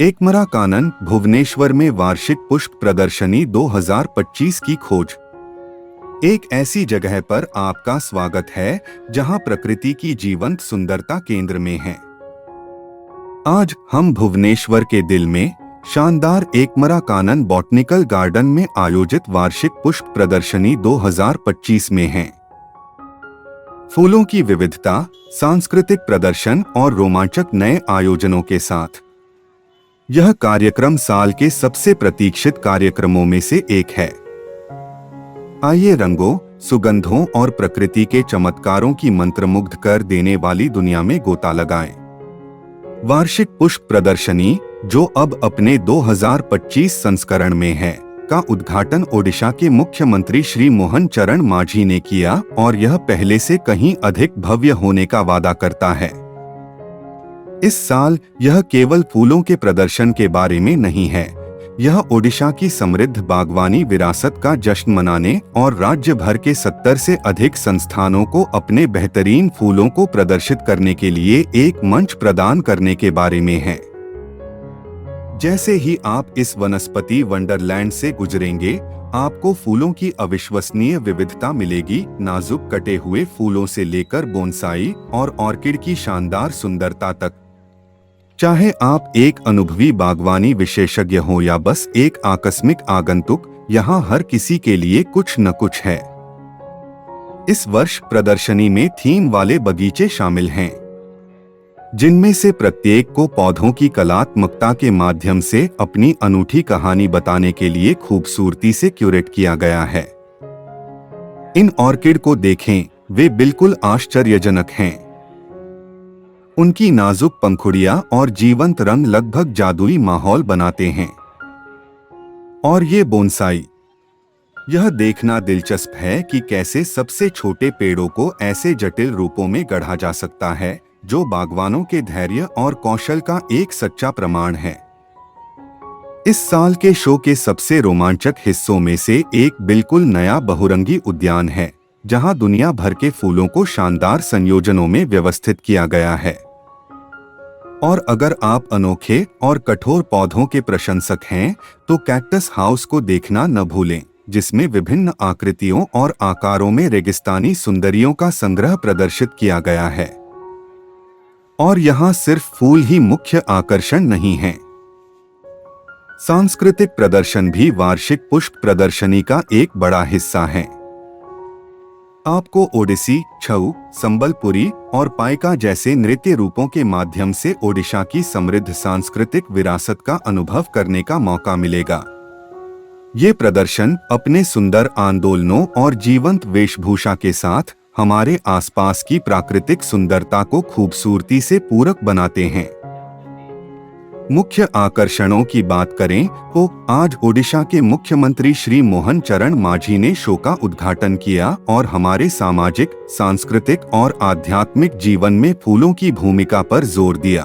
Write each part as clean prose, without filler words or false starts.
एकमरा कानन भुवनेश्वर में वार्षिक पुष्प प्रदर्शनी 2025 की खोज। एक ऐसी जगह पर आपका स्वागत है जहां प्रकृति की जीवंत सुंदरता केंद्र में है। आज हम भुवनेश्वर के दिल में शानदार एकमरा कानन बॉटनिकल गार्डन में आयोजित वार्षिक पुष्प प्रदर्शनी 2025 में हैं। फूलों की विविधता, सांस्कृतिक प्रदर्शन और रोमांचक नए आयोजनों के साथ यह कार्यक्रम साल के सबसे प्रतीक्षित कार्यक्रमों में से एक है। आइए रंगों, सुगंधों और प्रकृति के चमत्कारों की मंत्रमुग्ध कर देने वाली दुनिया में गोता लगाएं। वार्षिक पुष्प प्रदर्शनी, जो अब अपने 2025 संस्करण में है, का उद्घाटन ओडिशा के मुख्यमंत्री श्री मोहन चरण मांझी ने किया और यह पहले से कहीं अधिक भव्य होने का वादा करता है। इस साल यह केवल फूलों के प्रदर्शन के बारे में नहीं है, यह ओडिशा की समृद्ध बागवानी विरासत का जश्न मनाने और राज्य भर के 70 से अधिक संस्थानों को अपने बेहतरीन फूलों को प्रदर्शित करने के लिए एक मंच प्रदान करने के बारे में है। जैसे ही आप इस वनस्पति वंडरलैंड से गुजरेंगे, आपको फूलों की अविश्वसनीय विविधता मिलेगी। नाजुक कटे हुए फूलों से लेकर बोनसाई और ऑर्किड की शानदार सुंदरता तक। चाहे आप एक अनुभवी बागवानी विशेषज्ञ हो या बस एक आकस्मिक आगंतुक, यहाँ हर किसी के लिए कुछ न कुछ है। इस वर्ष प्रदर्शनी में थीम वाले बगीचे शामिल हैं, जिनमें से प्रत्येक को पौधों की कलात्मकता के माध्यम से अपनी अनूठी कहानी बताने के लिए खूबसूरती से क्यूरेट किया गया है। इन ऑर्किड को देखें, वे बिल्कुल आश्चर्यजनक हैं। उनकी नाजुक पंखुड़ियां और जीवंत रंग लगभग जादुई माहौल बनाते हैं। और ये बोनसाई, यह देखना दिलचस्प है कि कैसे सबसे छोटे पेड़ों को ऐसे जटिल रूपों में गढ़ा जा सकता है, जो बागवानों के धैर्य और कौशल का एक सच्चा प्रमाण है। इस साल के शो के सबसे रोमांचक हिस्सों में से एक बिल्कुल नया बहुरंगी उद्यान है, जहां दुनिया भर के फूलों को शानदार संयोजनों में व्यवस्थित किया गया है। और अगर आप अनोखे और कठोर पौधों के प्रशंसक हैं, तो कैक्टस हाउस को देखना न भूलें, जिसमें विभिन्न आकृतियों और आकारों में रेगिस्तानी सुंदरियों का संग्रह प्रदर्शित किया गया है। और यहाँ सिर्फ फूल ही मुख्य आकर्षण नहीं हैं। सांस्कृतिक प्रदर्शन भी वार्षिक पुष्प प्रदर्शनी का एक बड़ा हिस्सा है। आपको ओडिसी, छऊ, संबलपुरी और पाइका जैसे नृत्य रूपों के माध्यम से ओडिशा की समृद्ध सांस्कृतिक विरासत का अनुभव करने का मौका मिलेगा। ये प्रदर्शन अपने सुंदर आंदोलनों और जीवंत वेशभूषा के साथ हमारे आसपास की प्राकृतिक सुंदरता को खूबसूरती से पूरक बनाते हैं। मुख्य आकर्षणों की बात करें तो आज ओडिशा के मुख्यमंत्री श्री मोहन चरण मांझी ने शो का उद्घाटन किया और हमारे सामाजिक, सांस्कृतिक और आध्यात्मिक जीवन में फूलों की भूमिका पर जोर दिया।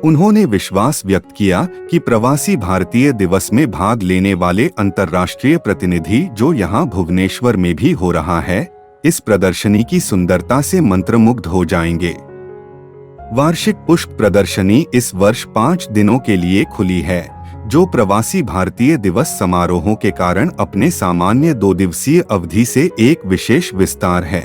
उन्होंने विश्वास व्यक्त किया कि प्रवासी भारतीय दिवस में भाग लेने वाले अंतर्राष्ट्रीय प्रतिनिधि, जो यहाँ भुवनेश्वर में भी हो रहा है, इस प्रदर्शनी की सुंदरता से मंत्रमुग्ध हो जाएंगे। वार्षिक पुष्प प्रदर्शनी इस वर्ष 5 दिनों के लिए खुली है, जो प्रवासी भारतीय दिवस समारोहों के कारण अपने सामान्य 2 दिवसीय अवधि से एक विशेष विस्तार है।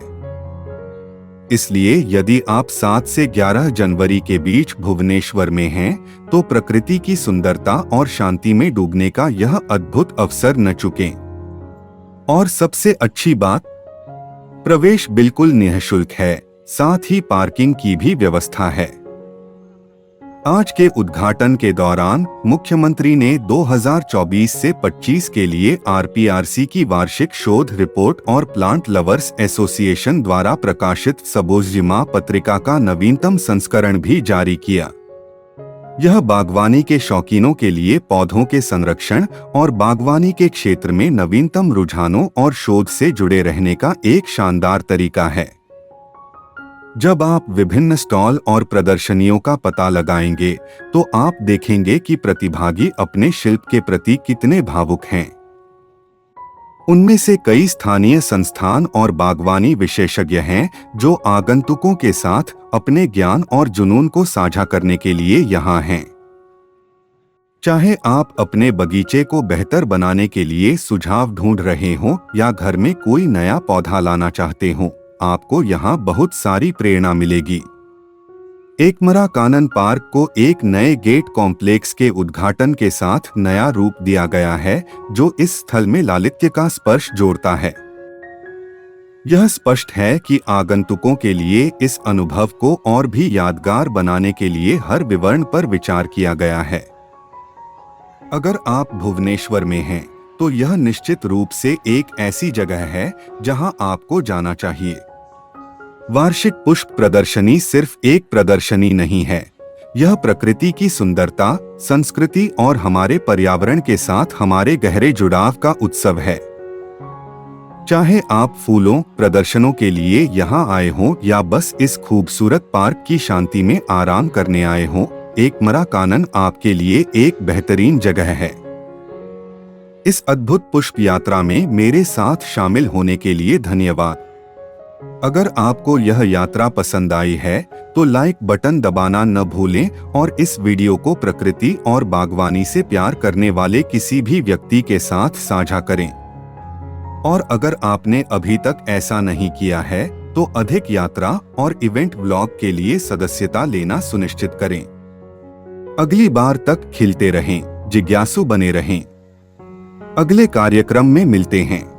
इसलिए यदि आप 7 से 11 जनवरी के बीच भुवनेश्वर में हैं, तो प्रकृति की सुंदरता और शांति में डूबने का यह अद्भुत अवसर न चुकें। और सबसे अच्छी बात, प्रवेश बिल्कुल निःशुल्क है, साथ ही पार्किंग की भी व्यवस्था है। आज के उद्घाटन के दौरान मुख्यमंत्री ने 2024 से 25 के लिए आरपीआरसी की वार्षिक शोध रिपोर्ट और प्लांट लवर्स एसोसिएशन द्वारा प्रकाशित सबोजिमा पत्रिका का नवीनतम संस्करण भी जारी किया। यह बागवानी के शौकीनों के लिए पौधों के संरक्षण और बागवानी के क्षेत्र में नवीनतम रुझानों और शोध से जुड़े रहने का एक शानदार तरीका है। जब आप विभिन्न स्टॉल और प्रदर्शनियों का पता लगाएंगे, तो आप देखेंगे कि प्रतिभागी अपने शिल्प के प्रति कितने भावुक हैं। उनमें से कई स्थानीय संस्थान और बागवानी विशेषज्ञ हैं, जो आगंतुकों के साथ अपने ज्ञान और जुनून को साझा करने के लिए यहाँ हैं। चाहे आप अपने बगीचे को बेहतर बनाने के लिए सुझाव ढूंढ रहे हो या घर में कोई नया पौधा लाना चाहते हो, आपको यहाँ बहुत सारी प्रेरणा मिलेगी। एकमरा कानन पार्क को एक नए गेट कॉम्प्लेक्स के उद्घाटन के साथ नया रूप दिया गया है, जो इस स्थल में लालित्य का स्पर्श जोड़ता है। यह स्पष्ट है कि आगंतुकों के लिए इस अनुभव को और भी यादगार बनाने के लिए हर विवरण पर विचार किया गया है। अगर आप भुवनेश्वर में हैं, तो यह निश्चित रूप से एक ऐसी जगह है जहां आपको जाना चाहिए। वार्षिक पुष्प प्रदर्शनी सिर्फ एक प्रदर्शनी नहीं है, यह प्रकृति की सुंदरता, संस्कृति और हमारे पर्यावरण के साथ हमारे गहरे जुड़ाव का उत्सव है। चाहे आप फूलों प्रदर्शनों के लिए यहाँ आए हों या बस इस खूबसूरत पार्क की शांति में आराम करने आए हों, एकमरा कानन आपके लिए एक बेहतरीन जगह है। इस अद्भुत पुष्प यात्रा में मेरे साथ शामिल होने के लिए धन्यवाद। अगर आपको यह यात्रा पसंद आई है, तो लाइक बटन दबाना न भूलें और इस वीडियो को प्रकृति और बागवानी से प्यार करने वाले किसी भी व्यक्ति के साथ साझा करें। और अगर आपने अभी तक ऐसा नहीं किया है, तो अधिक यात्रा और इवेंट ब्लॉग के लिए सदस्यता लेना सुनिश्चित करें। अगली बार तक खिलते रहें, जिज्ञासु बने रहें। अगले कार्यक्रम में मिलते हैं।